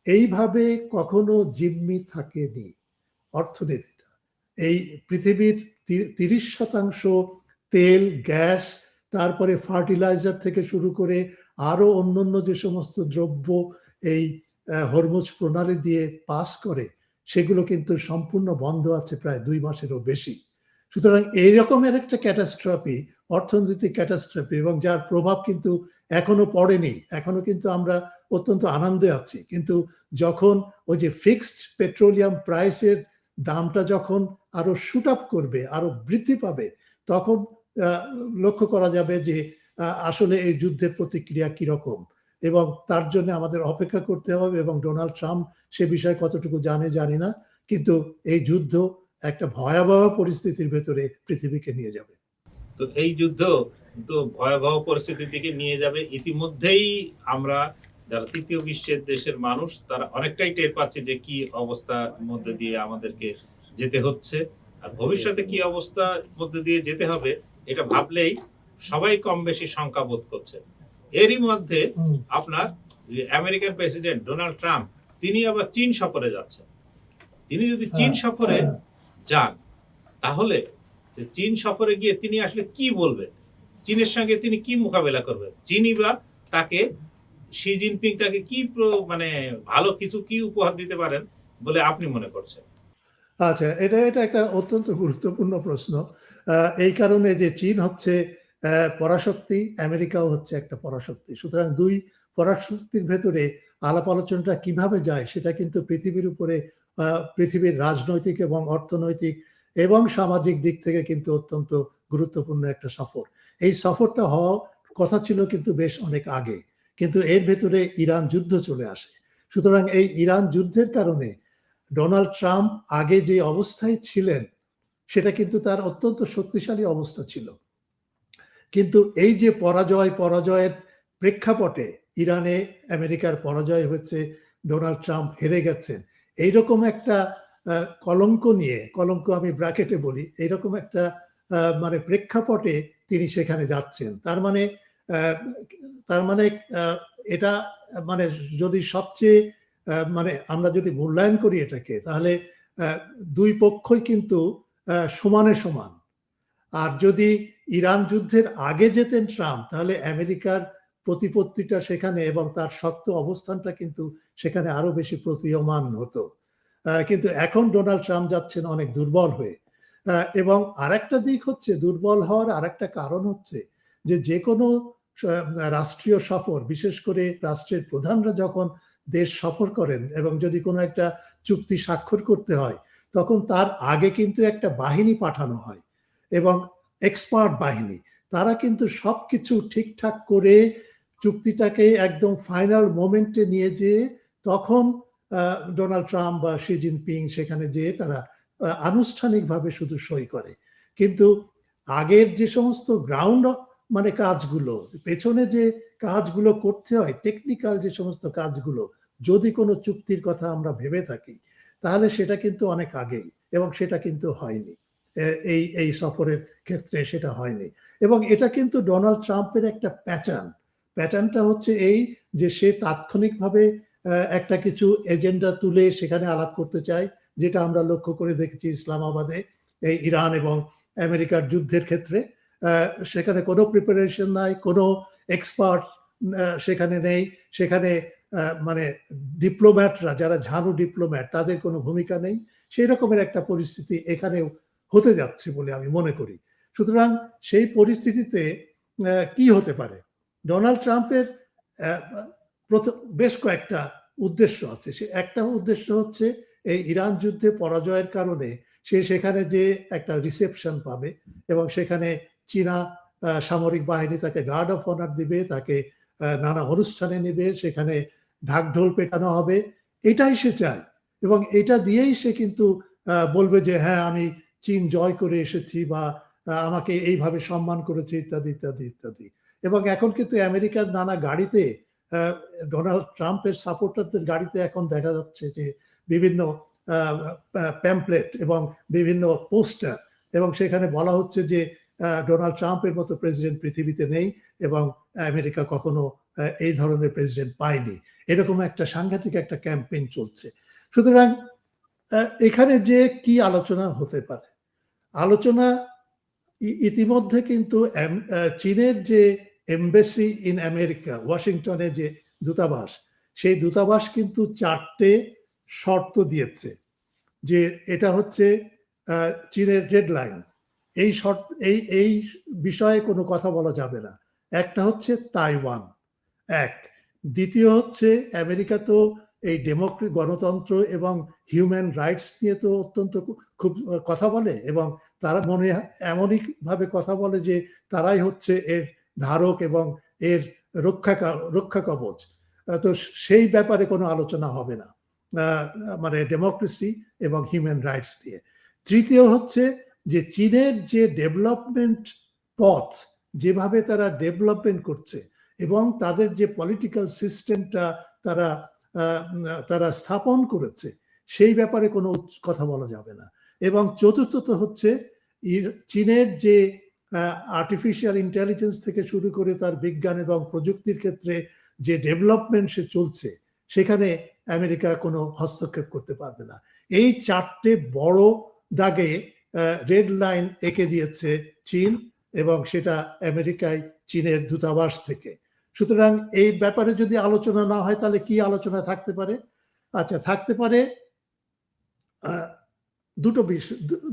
এইভাবে কখনো জিম্মি থাকেনি। অর্থনীতিটা, এই পৃথিবীর 30% তেল, গ্যাস, তারপরে ফার্টিলাইজার থেকে শুরু করে আরো অন্যান্য যে সমস্ত দ্রব্য এই হরমুজ প্রণালী দিয়ে পাস করে, সেগুলো কিন্তু সম্পূর্ণ বন্ধ আছে প্রায় 2 মাসেরও বেশি। সুতরাং এই রকমের একটা ক্যাটাস্ট্রফি, অর্থনৈতিক ক্যাটাস্ট্রফি, এবং যার প্রভাব কিন্তু এখনো পড়েনি। এখনো কিন্তু আমরা অত্যন্ত আনন্দে আছি, কিন্তু যখন ওই যে ফিক্সড পেট্রোলিয়াম প্রাইসের দামটা যখন আরো শুট আপ করবে, আরো বৃদ্ধি পাবে, তখন লক্ষ্য করা যাবে যে আসলে এই যুদ্ধের প্রতিক্রিয়া কিরকম, এবং তার জন্য আমাদের অপেক্ষা করতে হবে। এবং ডোনাল্ড ট্রাম্প সে বিষয়ে কতটুকু জানি না, কিন্তু এই যুদ্ধ একটা ভয়াবহ পরিস্থিতির ভেতরে পৃথিবীকে নিয়ে যাবে। তো এই যুদ্ধ তো ভয়াবহ পরিস্থিতির দিকে নিয়ে যাবে। ইতিমধ্যেই আমরা যারা তৃতীয় বিশ্বের দেশের মানুষ, তারা অনেকটাই টের পাচ্ছে যে কি অবস্থার মধ্যে দিয়ে আমাদেরকে যেতে হচ্ছে, আর ভবিষ্যতে কি অবস্থার মধ্যে দিয়ে যেতে হবে এটা ভাবলেই সবাই কম বেশি শঙ্কা বোধ করছে। এরই মধ্যে আপনার আমেরিকান প্রেসিডেন্ট ডোনাল্ড ট্রাম্প, তিনি আবার চীন সফরে যাচ্ছেন। তিনি যদি চীন সফরে যান, তাহলে চীন সফরে গিয়ে তিনি আসলে কি বলবেন, চীনের সঙ্গে তিনি কি মোকাবেলা করবেন, চীনই বা তাকে, শি জিনপিং তাকে কি মানে ভালো কিছু কি উপহার দিতে পারেন বলে আপনি মনে করছেন? আচ্ছা, এটা একটা অত্যন্ত গুরুত্বপূর্ণ প্রশ্ন। এই কারণে যে চীন হচ্ছে পরাশক্তি, আমেরিকাও হচ্ছে একটা পরাশক্তি। সুতরাং দুই পরাশক্তির ভেতরে আলাপ আলোচনাটা কিভাবে যায়, সেটা কিন্তু পৃথিবীর উপরে, পৃথিবীর রাজনৈতিক এবং অর্থনৈতিক এবং সামাজিক দিক থেকে কিন্তু অত্যন্ত গুরুত্বপূর্ণ একটা সফর। এই সফরটা হওয়ার কথা ছিল কিন্তু বেশ অনেক আগে, কিন্তু এর ভেতরে ইরান যুদ্ধ চলে আসে। সুতরাং এই ইরান যুদ্ধের কারণে ডোনাল্ড ট্রাম্প আগে যে অবস্থায় ছিলেন, সেটা কিন্তু তার অত্যন্ত শক্তিশালী অবস্থা ছিল। কিন্তু এই যে পরাজয়ের প্রেক্ষাপটে ইরানে আমেরিকার পরাজয় হচ্ছে, ডোনাল্ড ট্রাম্প হেরে গেছেন, এইরকম একটা কলঙ্ক নিয়ে, কলঙ্ক আমি ব্র্যাকেটে বলি, এইরকম একটা মানে প্রেক্ষাপটে তিনি সেখানে যাচ্ছেন। তার মানে এটা মানে যদি সবচেয়ে মানে আমরা যদি মূল্যায়ন করি এটাকে, তাহলে দুই পক্ষই কিন্তু সমানে সমান। আর যদি ইরান যুদ্ধের আগে যেতেন ট্রাম্প, তাহলে আমেরিকার প্রতিপত্তিটা সেখানে এবং তার শক্ত অবস্থানটা কিন্তু সেখানে আরো বেশি প্রতীয়মান হতো। কিন্তু এখন ডোনাল্ড ট্রাম্প যাচ্ছেন অনেক দুর্বল হয়ে। এবং আরেকটা দিক হচ্ছে, দুর্বল হওয়ার আরেকটা কারণ হচ্ছে যে কোনো রাষ্ট্রীয় সফর, বিশেষ করে রাষ্ট্রের প্রধানরা যখন দেশ সফর করেন এবং যদি কোনো একটা চুক্তি স্বাক্ষর করতে হয়, তখন তার আগে কিন্তু একটা বাহিনী পাঠানো হয়, এবং এক্সপার্ট বাহিনী, তারা কিন্তু সবকিছু ঠিকঠাক করে চুক্তিটাকে একদম ফাইনাল মোমেন্টে নিয়ে যেয়ে তখন ডোনাল্ড ট্রাম্প বা শি জিনপিং সেখানে যেয়ে তারা আনুষ্ঠানিকভাবে শুধু সই করে। কিন্তু আগের যে সমস্ত গ্রাউন্ড মানে কাজগুলো, পেছনে যে কাজগুলো করতে হয়, টেকনিক্যাল যে সমস্ত কাজগুলো, যদি কোনো চুক্তির কথা আমরা ভেবে থাকি, তাহলে সেটা কিন্তু অনেক আগেই, এবং সেটা কিন্তু হয়নি। এই সফরের ক্ষেত্রে সেটা হয়নি। এবং এটা কিন্তু ডোনাল্ড ট্রাম্পের একটা প্যাটার্নটা হচ্ছে এই যে সে তাৎক্ষণিকভাবে একটা কিছু এজেন্ডা তুলে সেখানে আলাপ করতে চায়, যেটা আমরা লক্ষ্য করে দেখেছি ইসলামাবাদে এই ইরান এবং আমেরিকার যুদ্ধের ক্ষেত্রে। সেখানে কোনো প্রিপারেশন নাই, কোনো এক্সপার্ট সেখানে নেই, সেখানে মানে ডিপ্লোম্যাটরা, যারা ঝানু ডিপ্লোম্যাট, তাদের কোনো ভূমিকা নেই। সেই রকমের একটা পরিস্থিতি এখানেও হতে যাচ্ছে বলে আমি মনে করি। সুতরাং সেই পরিস্থিতিতে কি হতে পারে, ডোনাল্ড ট্রাম্পের বেশ কয়েকটা উদ্দেশ্য আছে। সে একটা উদ্দেশ্য হচ্ছে এই ইরান যুদ্ধে পরাজয়ের কারণে সে সেখানে যে একটা রিসেপশন পাবে, এবং সেখানে চীনা সামরিক বাহিনী তাকে গার্ড অফ অনার দিবে, তাকে নানা অনুষ্ঠানে নেবে, সেখানে ঢাকঢোল পেটানো হবে, এটাই সে চায়। এবং এটা দিয়েই সে কিন্তু বলবে যে হ্যাঁ, আমি চীন জয় করে এসেছি বা আমাকে এইভাবে সম্মান করেছে ইত্যাদি ইত্যাদি ইত্যাদি। এবং এখন কিন্তু আমেরিকার নানা গাড়িতে ডোনাল্ড ট্রাম্পের সাপোর্টারদের গাড়িতে এখন দেখা যাচ্ছে যে বিভিন্ন প্যাম্পলেট এবং বিভিন্ন পোস্টার, এবং সেখানে বলা হচ্ছে যে ডোনাল্ড ট্রাম্পের মতো প্রেসিডেন্ট পৃথিবীতে নেই এবং আমেরিকা কখনো এই ধরনের প্রেসিডেন্ট পায়নি। এরকম একটা সাংঘাতিক একটা ক্যাম্পেইন চলছে। সুতরাং এখানে যে কি আলোচনা হতে পারে, আলোচনা ইতিমধ্যে কিন্তু চীনের যে এমবেসি ইন আমেরিকা, ওয়াশিংটনে যে দূতাবাস, সেই দূতাবাস কিন্তু 4টে শর্ত দিয়েছে যে এটা হচ্ছে চীনের রেড লাইন। এই শর্ত এই বিষয়ে কোনো কথা বলা যাবে না। একটা হচ্ছে তাইওয়ান, এক। দ্বিতীয় হচ্ছে আমেরিকা তো এই গণতন্ত্র এবং হিউম্যান রাইটস নিয়ে তো অত্যন্ত খুব কথা বলে, এবং তারা মনে এমনই ভাবে কথা বলে যে তারাই হচ্ছে এর ধারক এবং এর রক্ষা কবচ। তো সেই ব্যাপারে কোনো আলোচনা হবে না, মানে ডেমোক্রেসি এবং হিউম্যান রাইটস দিয়ে। তৃতীয় হচ্ছে যে চীনের যে ডেভেলপমেন্ট পথ, যেভাবে তারা ডেভেলপমেন্ট করছে এবং তাদের যে পলিটিক্যাল সিস্টেমটা তারা স্থাপন করেছে, সেই ব্যাপারে কোনো কথা বলা যাবে না। এবং চতুর্থত হচ্ছে চীনের যে আর্টিফিশিয়াল ইন্টেলিজেন্স থেকে শুরু করে তার বিজ্ঞান এবং প্রযুক্তির ক্ষেত্রে যে ডেভেলপমেন্ট সে চলছে, সেখানে আমেরিকা কোনো হস্তক্ষেপ করতে পারবে না। এই 4টে বড় দাগে রেড লাইন এঁকে দিয়েছে চীন, এবং সেটা আমেরিকায় চীনের দূতাবাস থেকে। সুতরাং এই ব্যাপারে যদি আলোচনা না হয় তাহলে কি আলোচনা থাকতে পারে? আচ্ছা, থাকতে পারে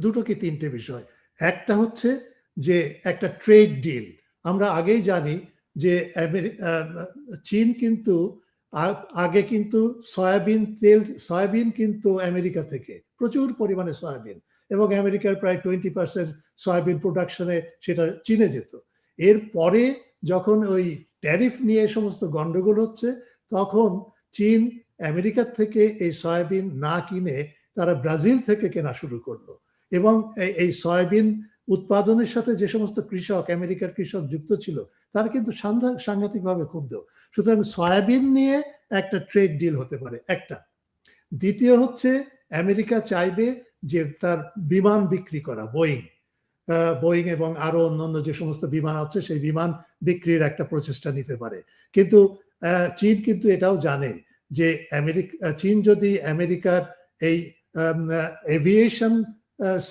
দুটো কি তিনটে বিষয়। একটা হচ্ছে যে একটা ট্রেড ডিল। আমরা আগেই জানি যে চীন কিন্তু আগে কিন্তু সয়াবিন কিন্তু আমেরিকা থেকে প্রচুর পরিমাণে সয়াবিন, এবং আমেরিকার প্রায় 20% সয়াবিন প্রোডাকশনে সেটা চীনে যেত। এরপরে যখন ওই ট্যারিফ নিয়ে সমস্ত গন্ডগোল হচ্ছে, তখন চীন আমেরিকার থেকে এই সয়াবিন না কিনে তারা ব্রাজিল থেকে কেনা শুরু করলো, এবং এই সয়াবিন উৎপাদনের সাথে যে সমস্ত কৃষক, আমেরিকার কৃষক যুক্ত ছিল, তারা কিন্তু সাংঘাতিকভাবে ক্ষুব্ধ। সুতরাং সয়াবিন নিয়ে একটা ট্রেড ডিল হতে পারে একটা। দ্বিতীয় হচ্ছে আমেরিকা চাইবে যে তার বিমান বিক্রি করা, বোয়িং এবং আরো অন্যান্য যে সমস্ত বিমান আছে, সেই বিমান বিক্রির একটা প্রচেষ্টা নিতে পারে। কিন্তু চীন কিন্তু এটাও জানে যে চীন যদি আমেরিকার এই এভিয়েশন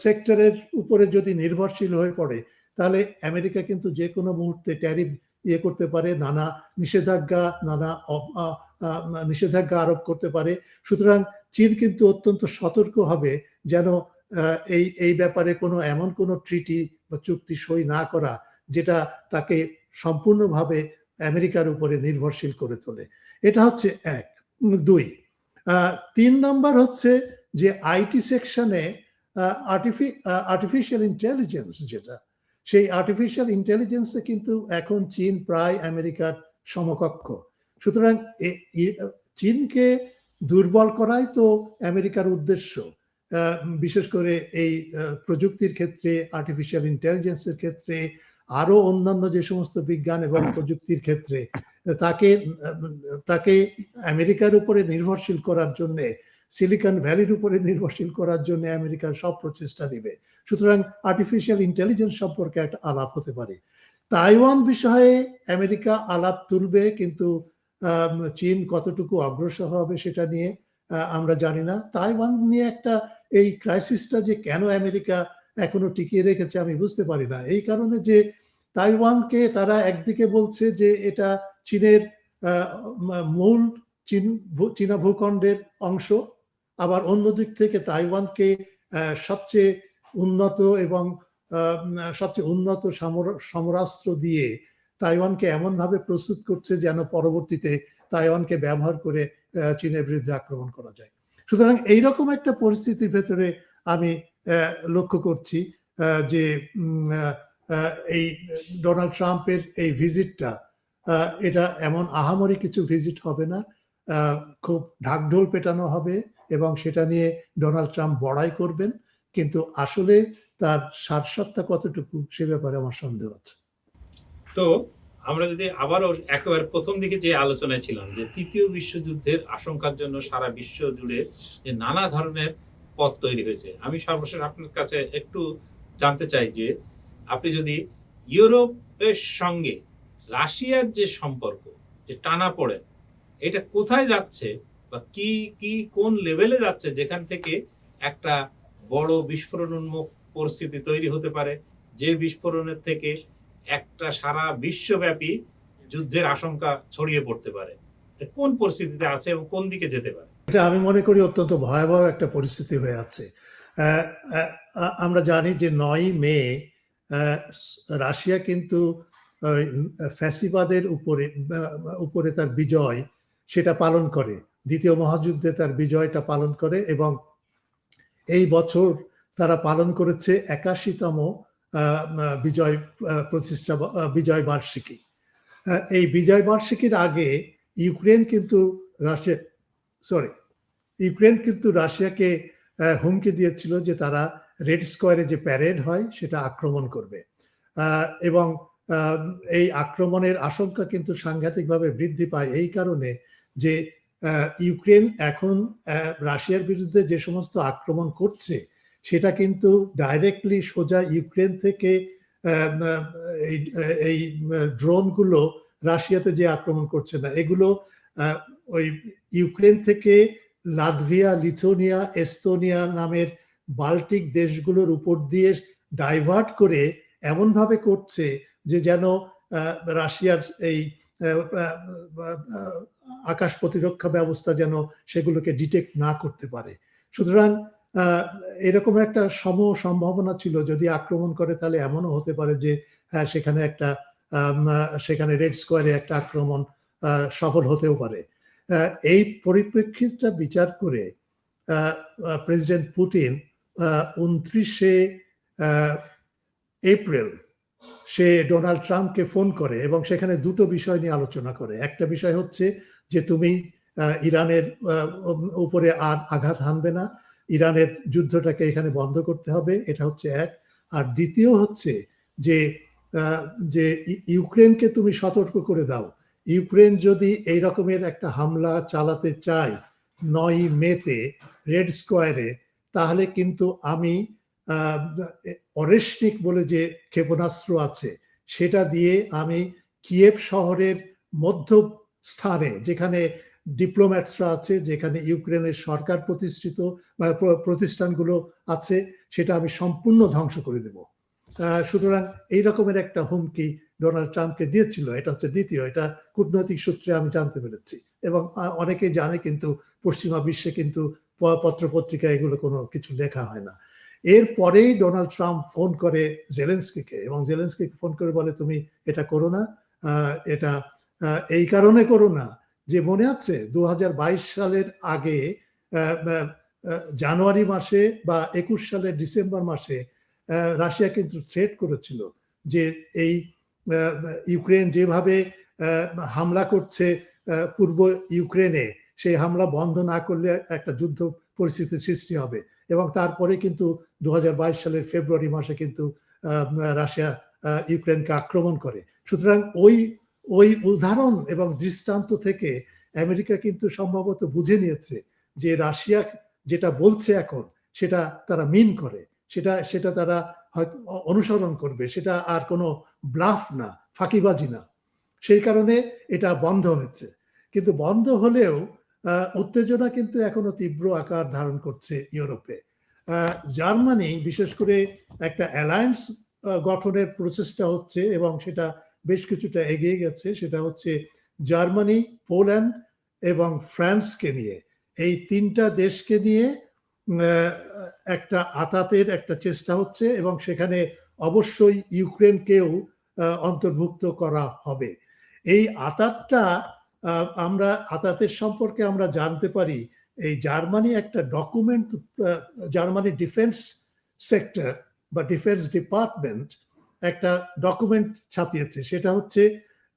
সেক্টরের উপরে যদি নির্ভরশীল হয়ে পড়ে, তাহলে আমেরিকা কিন্তু যে কোনো মুহূর্তে ট্যারিফ করতে পারে, নানা নিষেধাজ্ঞা আরোপ করতে পারে। সুতরাং চীন কিন্তু অত্যন্ত সতর্ক হবে যেন এই ব্যাপারে এমন কোনো ট্রিটি বা চুক্তি সই না করা যেটা তাকে সম্পূর্ণভাবে আমেরিকার উপরে নির্ভরশীল করে তোলে। এটা হচ্ছে এক। 2, 3 নম্বর হচ্ছে যে আইটি সেকশনে আর্টিফিশিয়াল ইন্টেলিজেন্স, যেটা সেই আর্টিফিশিয়াল ইন্টেলিজেন্সে কিন্তু এখন চীন প্রায় আমেরিকার সমকক্ষ। সুতরাং চীনকে দুর্বল করাই তো আমেরিকার উদ্দেশ্য, বিশেষ করে এই প্রযুক্তির ক্ষেত্রে, আর্টিফিশিয়াল ইন্টেলিজেন্সের ক্ষেত্রে, আরো অন্যান্য যে সমস্ত বিজ্ঞান এবং প্রযুক্তির ক্ষেত্রে তাকে আমেরিকার উপরে নির্ভরশীল করার জন্য, সিলিকন ভ্যালির উপরে নির্ভরশীল করার জন্য আমেরিকার সব প্রচেষ্টা দিবে। সুতরাং আর্টিফিশিয়াল ইন্টেলিজেন্স সম্পর্কে একটা আলাপ হতে পারে। তাইওয়ান বিষয়ে আমেরিকা আলাপ তুলবে, কিন্তু চীন কতটুকু অগ্রসর হবে সেটা নিয়ে আমরা জানি না। তাইওয়ান নিয়ে একটা এই ক্রাইসিসটা যে কেন আমেরিকা এখনো টিকিয়ে রেখেছে আমি বুঝতে পারি না। এই কারণে যে তাইওয়ানকে তারা একদিকে বলছে যে এটা চীনের মূল চীনা ভূখণ্ডের অংশ, আবার অন্যদিক থেকে তাইওয়ানকে সবচেয়ে উন্নত এবং সবচেয়ে উন্নত সমরাস্ত্র দিয়ে তাইওয়ানকে এমনভাবে প্রস্তুত করছে যেন পরবর্তীতে তাইওয়ানকে ব্যবহার করে চীনের বিরুদ্ধে আক্রমণ করা যায়। সুতরাং এইরকম একটা পরিস্থিতির ভেতরে আমি লক্ষ্য করছি যে এই ডোনাল্ড ট্রাম্পের এই ভিজিটটা, এটা এমন আহামরি কিছু ভিজিট হবে না, খুব ঢাকঢোল পেটানো হবে এবং সেটা নিয়ে ডোনাল্ড ট্রাম্প বড়াই করবেন, কিন্তু আসলে তার সারসত্তা কতটুকু সে ব্যাপারে আমার সন্দেহ আছে। তো আমরা যদি আবারও একেবারে প্রথম দিকে যে আলোচনায় ছিলাম যে তৃতীয় বিশ্বযুদ্ধের আশঙ্কার জন্য সারা বিশ্ব জুড়ে যে নানা ধরনের পথ তৈরি হয়েছে, আমি সর্বশেষ আপনার কাছে একটু জানতে চাই যে আপনি যদি ইউরোপের সঙ্গে রাশিয়ার যে সম্পর্ক, যে টানাপোড়েন, এটা কোথায় যাচ্ছে বা কি কি কোন লেভেলে যাচ্ছে যেখান থেকে একটা বড় বিস্ফোরণ উন্মুখ পরিস্থিতি তৈরি হতে পারে, যে বিস্ফোরণের থেকে একটা সারা বিশ্বব্যাপী যুদ্ধের আশঙ্কা ছড়িয়ে পড়তে পারে, কোন পরিস্থিতিতে আছে এবং কোন দিকে যেতে পারে? এটা আমি মনে করি অত্যন্ত ভয়াবহ একটা পরিস্থিতি হয়ে আছে। আমরা জানি যে 9ই মে রাশিয়া কিন্তু ফ্যাসিবাদের উপরে তার বিজয় সেটা পালন করে, দ্বিতীয় মহাযুদ্ধে তার বিজয়টা পালন করে, এবং এই বছর তারা পালন করেছে 81তম বিজয় প্রতিষ্ঠা বিজয় বার্ষিকী। এই বিজয় বার্ষিকীর আগে ইউক্রেন কিন্তু রাশিয়াকে হুমকি দিয়েছিল যে তারা রেড স্কোয়ারে যে প্যারেড হয় সেটা আক্রমণ করবে, এবং এই আক্রমণের আশঙ্কা কিন্তু সাংঘাতিকভাবে বৃদ্ধি পায় এই কারণে যে ইউক্রেন এখন রাশিয়ার বিরুদ্ধে যে সমস্ত আক্রমণ করছে সেটা কিন্তু ডাইরেক্টলি সোজা ইউক্রেন থেকে এই ড্রোনগুলো রাশিয়াতে যে আক্রমণ করছে না, এগুলো ওই ইউক্রেন থেকে লাতভিয়া, লিথুয়ানিয়া, এস্তোনিয়া নামের বাল্টিক দেশগুলোর উপর দিয়ে ডাইভার্ট করে এমনভাবে করছে যে যেন রাশিয়ার এই আকাশ প্রতিরক্ষা ব্যবস্থা যেন সেগুলোকে ডিটেক্ট না করতে পারে। সুতরাং এরকম একটা সম্ভাবনা ছিল, যদি আক্রমণ করে তাহলে এমনও হতে পারে যে হ্যাঁ সেখানে রেড স্কোয়ারে একটা আক্রমণ সফল হতেও পারে। এই পরিপ্রেক্ষিতটা বিচার করে প্রেসিডেন্ট পুতিন 29শে এপ্রিল সে ডোনাল্ড ট্রাম্পকে ফোন করে এবং সেখানে দুটো বিষয় নিয়ে আলোচনা করে। একটা বিষয় হচ্ছে যে তুমি ইরানের উপরে আর আঘাত হানবে না, ইরানের যুদ্ধটাকে এখানে বন্ধ করতে হবে, এটা হচ্ছে এক। আর দ্বিতীয় হচ্ছে যে ইউক্রেনকে তুমি সতর্ক করে দাও, ইউক্রেন যদি এই রকমের একটা হামলা চালাতে চায় 9ই মেতে রেড স্কোয়ারে, তাহলে কিন্তু আমি অরেশনিক বলে যে ক্ষেপণাস্ত্র আছে সেটা দিয়ে আমি কিয়েভ শহরের মধ্যস্থানে যেখানে ডিপ্লোম্যাটসরা আছে, যেখানে ইউক্রেনের সরকার প্রতিষ্ঠিত বা প্রতিষ্ঠানগুলো আছে, সেটা আমি সম্পূর্ণ ধ্বংস করে দেব। সুতরাং এই রকমের একটা হুমকি ডোনাল্ড ট্রাম্পকে দিয়েছিল। এটা হচ্ছে দ্বিতীয়, এটা কূটনৈতিক সূত্রে আমি জানতে পেরেছি এবং অনেকেই জানে, কিন্তু পশ্চিমা বিশ্বে কিন্তু পত্রপত্রিকা এগুলো কোনো কিছু লেখা হয় না। এরপরেই ডোনাল্ড ট্রাম্প ফোন করে জেলেনস্কিকে এবং জেলেনস্কিকে ফোন করে বলে তুমি এটা করো না, এটা এই কারণে করো না যে মনে আছে 2022 সালের আগে জানুয়ারি মাসে বা 21 সালের ডিসেম্বর মাসে রাশিয়া কিন্তু থ্রেট করেছিল যে এই ইউক্রেন যেভাবে হামলা করছে পূর্ব ইউক্রেনে, সেই হামলা বন্ধ না করলে একটা যুদ্ধ পরিস্থিতির সৃষ্টি হবে। এবং তারপরে কিন্তু 2022 সালের ফেব্রুয়ারি মাসে কিন্তু রাশিয়া ইউক্রেনকে আক্রমণ করে। সুতরাং ওই উদাহরণ এবং দৃষ্টান্ত থেকে আমেরিকা কিন্তু সম্ভবত বুঝে নিয়েছে যে রাশিয়া যেটা বলছে এখন সেটা তারা মিন করে, সেটা তারা হয়তো অনুসরণ করবে, সেটা আর কোনো ব্লাফ না, ফাঁকিবাজি না। সেই কারণে এটা বন্ধ হয়েছে। কিন্তু বন্ধ হলেও উত্তেজনা কিন্তু এখনো তীব্র আকার ধারণ করছে ইউরোপে। জার্মানি বিশেষ করে একটা অ্যালায়েন্স গঠনের প্রচেষ্টা হচ্ছে এবং সেটা বেশ কিছুটা এগিয়ে গেছে। সেটা হচ্ছে জার্মানি, পোল্যান্ড এবং ফ্রান্সকে নিয়ে, এই তিনটা দেশকে নিয়ে একটা আতাতের একটা চেষ্টা হচ্ছে এবং সেখানে অবশ্যই ইউক্রেনকেও অন্তর্ভুক্ত করা হবে। এই আতাতটা আতাতের সম্পর্কে আমরা জানতে পারি, এই জার্মানি একটা ডকুমেন্ট, জার্মানি ডিফেন্স সেক্টর বা ডিফেন্স ডিপার্টমেন্ট একটা ডকুমেন্ট ছাপিয়েছে, সেটা হচ্ছে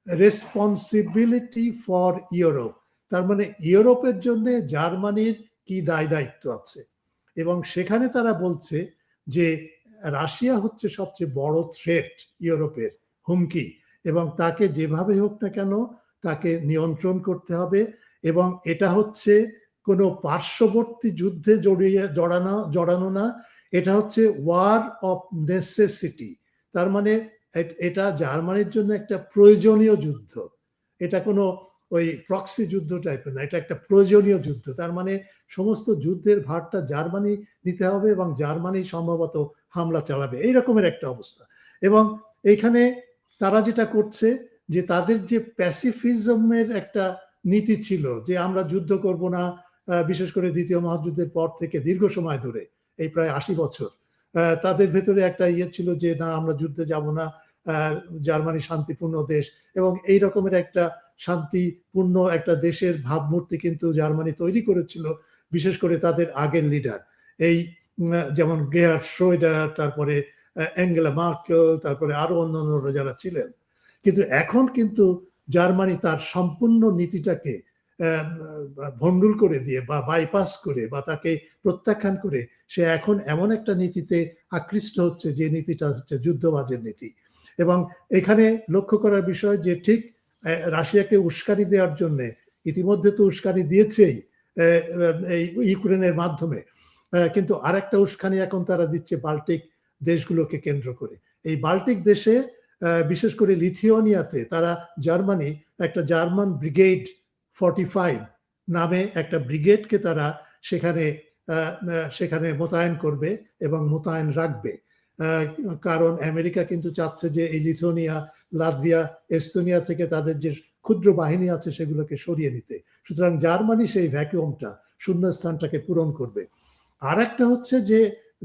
রেসপন্সিবিলিটি ফর ইউরোপ। তার মানে ইউরোপের জন্য জার্মানির কি দায় দায়িত্ব আছে, এবং সেখানে তারা বলছে যে রাশিয়া হচ্ছে সবচেয়ে বড় থ্রেট ইউরোপের, হুমকি, এবং তাকে যেভাবে হোক না কেন তাকে নিয়ন্ত্রণ করতে হবে। এবং এটা হচ্ছে কোনো পার্শ্ববর্তী যুদ্ধে জড়ানো না, এটা হচ্ছে ওয়ার অফ নেসেসিটি। তার মানে এটা জার্মানির জন্য একটা প্রয়োজনীয় যুদ্ধ, এটা কোনো ওই প্রক্সি যুদ্ধ টাইপের না, এটা একটা প্রয়োজনীয় যুদ্ধ। তার মানে সমস্ত যুদ্ধের ভারটা জার্মানি নিতে হবে এবং জার্মানি সম্ভবত হামলা চালাবে, এই রকমের একটা অবস্থা। এবং এইখানে তারা যেটা করছে যে তাদের যে প্যাসিফিজমের একটা নীতি ছিল যে আমরা যুদ্ধ করব না, বিশেষ করে দ্বিতীয় মহাযুদ্ধের পর থেকে দীর্ঘ সময় ধরে, এই প্রায় ৮০ বছর, তাদের ভেতরে একটা ইয়ে ছিল যে না আমরা যুদ্ধে যাব না, জার্মানি শান্তিপূর্ণ দেশ। এবং এই রকমের একটা শান্তিপূর্ণ একটা দেশের ভাবমূর্তি কিন্তু জার্মানি তৈরি করেছিল, বিশেষ করে তাদের আগের লিডার, এই যেমন গেহার্ড শ্রোয়েডার, তারপরে অ্যাঙ্গেলা মার্কেল, তারপরে আরো অন্যান্যরা যারা ছিলেন। কিন্তু এখন কিন্তু জার্মানি তার সম্পূর্ণ নীতিটাকে ভণ্ডুল করে দিয়ে বা বাইপাস করে বা তাকে প্রত্যাখ্যান করে সে এখন এমন একটা নীতিতে আকৃষ্ট হচ্ছে যে নীতিটা হচ্ছে যুদ্ধবাজের নীতি। এবং এখানে লক্ষ্য করার বিষয় যে ঠিক রাশিয়াকে উস্কানি দেওয়ার জন্য ইতিমধ্যে তো উস্কানি দিয়েছেই এই ইউক্রেনের মাধ্যমে, কিন্তু আরেকটা উস্কানি এখন তারা দিচ্ছে বাল্টিক দেশগুলোকে কেন্দ্র করে। এই বাল্টিক দেশে বিশেষ করে লিথুয়ানিয়াতে তারা জার্মানি একটা জার্মান ব্রিগেড 45 নামে একটা ব্রিগেডকে তারা সেখানে মোতায়েন করবে এবং মোতায়েন রাখবে। কারণ আমেরিকা কিন্তু চাচ্ছে যে এই লিথুয়ানিয়া, লাটভিয়া, এস্তোনিয়া থেকে তাদের যে ক্ষুদ্র বাহিনী আছে সেগুলোকে সরিয়ে নিতে। সুতরাং জার্মানি সেই ভ্যাকুয়ামটা, শূন্যস্থানটাকে পূরণ করবে। আর একটা হচ্ছে যে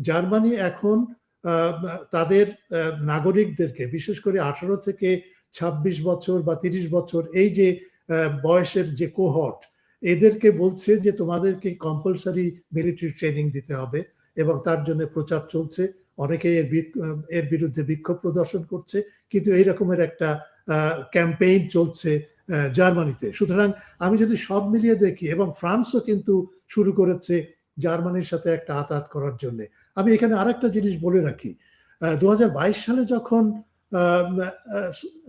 জার্মানি এখন তাদের নাগরিকদেরকে, বিশেষ করে 18 থেকে 26 বছর বা 30 বছর এই যে বয়সের যে কোহর্ট, এদেরকে বলছে যে তোমাদেরকে কম্পালসারি মিলিটারি ট্রেনিং দিতে হবে। এবং তার জন্য প্রচার চলছে, অনেকে এর বিরুদ্ধে বিক্ষোভ প্রদর্শন করছে, কিন্তু এই রকমের একটা ক্যাম্পেইন চলছে জার্মানিতে। সুতরাং আমি যদি সব মিলিয়ে দেখি, এবং ফ্রান্সও কিন্তু শুরু করেছে জার্মানির সাথে একটা আতাত করার জন্য। আমি এখানে আরেকটা জিনিস বলে রাখি, 2022 সালে যখন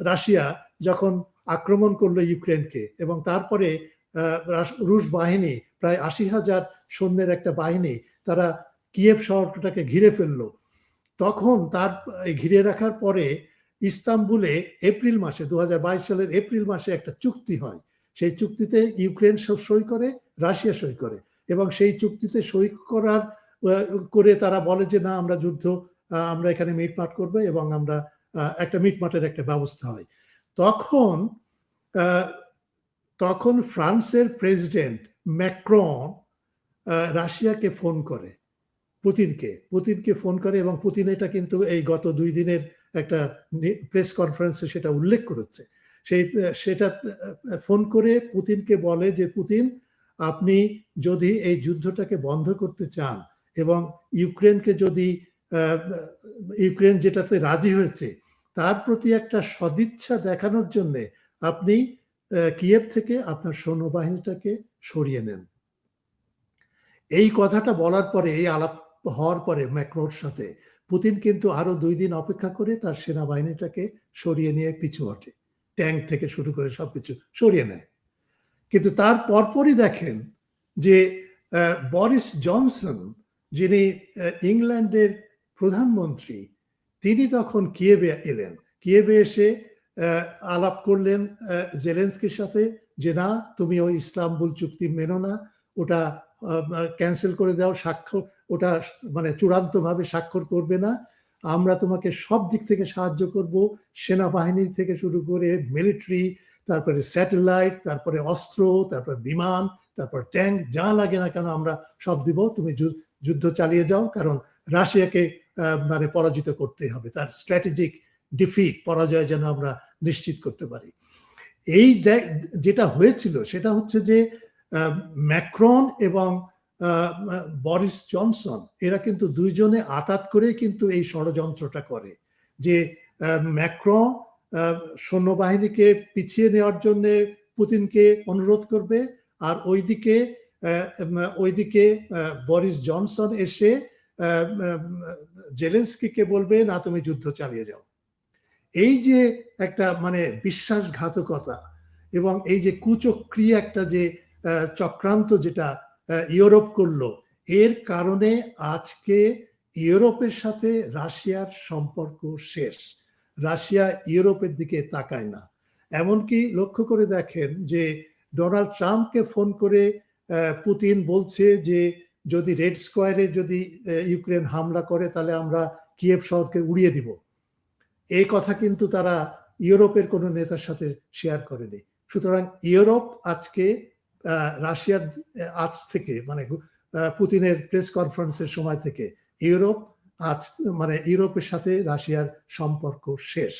রাশিয়া যখন আক্রমণ করলো ইউক্রেনকে, এবং তারপরে রুশ বাহিনী প্রায় 80,000 সৈন্যের একটা বাহিনী তারা কিয়েভ শহরটাকে ঘিরে ফেললো, তখন তার ঘিরে রাখার পরে ইস্তাম্বুলে এপ্রিল মাসে 2022 সালের এপ্রিল মাসে একটা চুক্তি হয়। সেই চুক্তিতে ইউক্রেন সই করে, রাশিয়া সই করে, এবং সেই চুক্তিতে সই করে তারা বলে যে না আমরা যুদ্ধ, আমরা এখানে মিটমাট করবো এবং আমরা একটা মিটমাটের একটা ব্যবস্থা হয়। তখন ফ্রান্সের প্রেসিডেন্ট ম্যাক্রন রাশিয়াকে ফোন করে, পুতিনকে ফোন করে, এবং পুতিন এটা কিন্তু এই গত 2 দিনের একটা প্রেস কনফারেন্সে সেটা উল্লেখ করেছে। সেটা ফোন করে পুতিনকে বলে যে পুতিন, আপনি যদি এই যুদ্ধটাকে বন্ধ করতে চান এবং ইউক্রেন যেটাতে রাজি হয়েছে তার প্রতি একটা সদিচ্ছা দেখানোর জন্য আপনি কিয়েভ থেকে আপনার সৈন্যবাহিনীটাকে সরিয়ে নেন। এই কথাটা বলার পরে, এই আলাপ হওয়ার পরে ম্যাক্রোর সাথে, পুতিন কিন্তু আরো 2 দিন অপেক্ষা করে তার সেনাবাহিনীটাকে সরিয়ে নিয়ে পিছু হটে, ট্যাঙ্ক থেকে শুরু করে সবকিছু সরিয়ে নেয়। কিন্তু তার পরপরই দেখেন যে বরিস জনসন, যিনি ইংল্যান্ডের প্রধানমন্ত্রী, তিনি তখন কিয়েভে এলেন। কিয়েভে এসে আলাপ করলেন জেলেনস্কির সাথে যে না, তুমি ওই ইস্তাম্বুল চুক্তি মেনো না, ওটা ক্যান্সেল করে দাও, ওটা মানে চূড়ান্তভাবে স্বাক্ষর করবে না, আমরা তোমাকে সব দিক থেকে সাহায্য করব, সেনাবাহিনী থেকে শুরু করে মিলিটারি, তারপরে স্যাটেলাইট, তারপরে অস্ত্র, তারপর বিমান, তারপর ট্যাঙ্ক, যা লাগে না কেন আমরা সব দিব, তুমি যুদ্ধ চালিয়ে যাও, কারণ রাশিয়াকে মানে পরাজিত করতে হবে, তার স্ট্র্যাটেজিক ডিফিট, পরাজয় যেন আমরা নিশ্চিত করতে পারি। এই যেটা হয়েছিল সেটা হচ্ছে যে ম্যাক্রন এবং বরিস জনসন এরা কিন্তু দুইজনে আতাত করে কিন্তু এই ষড়যন্ত্রটা করে যে ম্যাক্রন সৈন্যবাহিনীকে পিছিয়ে নেওয়ার জন্য পুতিনকে অনুরোধ করবে, আর ওইদিকে বরিস জনসন এসে জেলেনস্কিকে বলবে না তুমি যুদ্ধ চালিয়ে যাও। এই যে একটা মানে বিশ্বাসঘাতকতা এবং এই যে কুচক্রিয়া একটা যে চক্রান্ত যেটা ইউরোপ করলো, এর কারণে আজকে ইউরোপের সাথে রাশিয়ার সম্পর্ক শেষ। রাশিয়া ইউরোপের দিকে তাকায় না। এমনকি লক্ষ্য করে দেখেন যে ডোনাল্ড ট্রাম্পকে ফোন করে পুতিন বলছে যে যদি রেড স্কোয়ারে যদি ইউক্রেন হামলা করে তাহলে আমরা কিয়েভ শহরকে উড়িয়ে দিব। এই কথা কিন্তু তারা ইউরোপের কোনো নেতার সাথে শেয়ার করেনি। সুতরাং ইউরোপ আজকে রাশিয়ার আজ থেকে মানে পুতিনের প্রেস কনফারেন্সের সময় থেকে ইউরোপ আজ মানে ইউরোপের সাথে রাশিয়ার সম্পর্ক শেষ।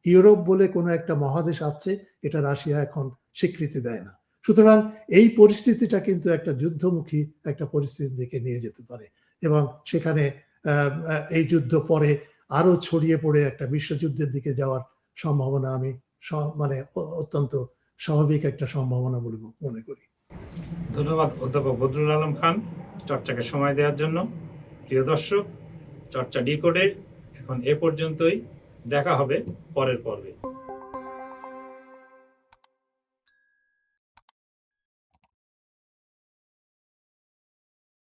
ইউরোপ বলে কোনো একটা মহাদেশ আছে, এটা রাশিয়া এখন স্বীকৃতি দেয় না। সুতরাং এই পরিস্থিতিটা কিন্তু একটা যুদ্ধমুখী একটা পরিস্থিতির দিকে নিয়ে যেতে পারে এবং সেখানে এই যুদ্ধ পরে আরো ছড়িয়ে পড়ে একটা বিশ্বযুদ্ধের দিকে যাওয়ার সম্ভাবনা আমি মানে অত্যন্ত স্বাভাবিক একটা সম্ভাবনা বলে মনে করি। ধন্যবাদ অধ্যাপক বদরুল আলম খান চর্চাকে সময় দেওয়ার জন্য। প্রিয় দর্শক, চর্চা ডিকোডে এখন এ পর্যন্তই। দেখা হবে পরের পর্বে।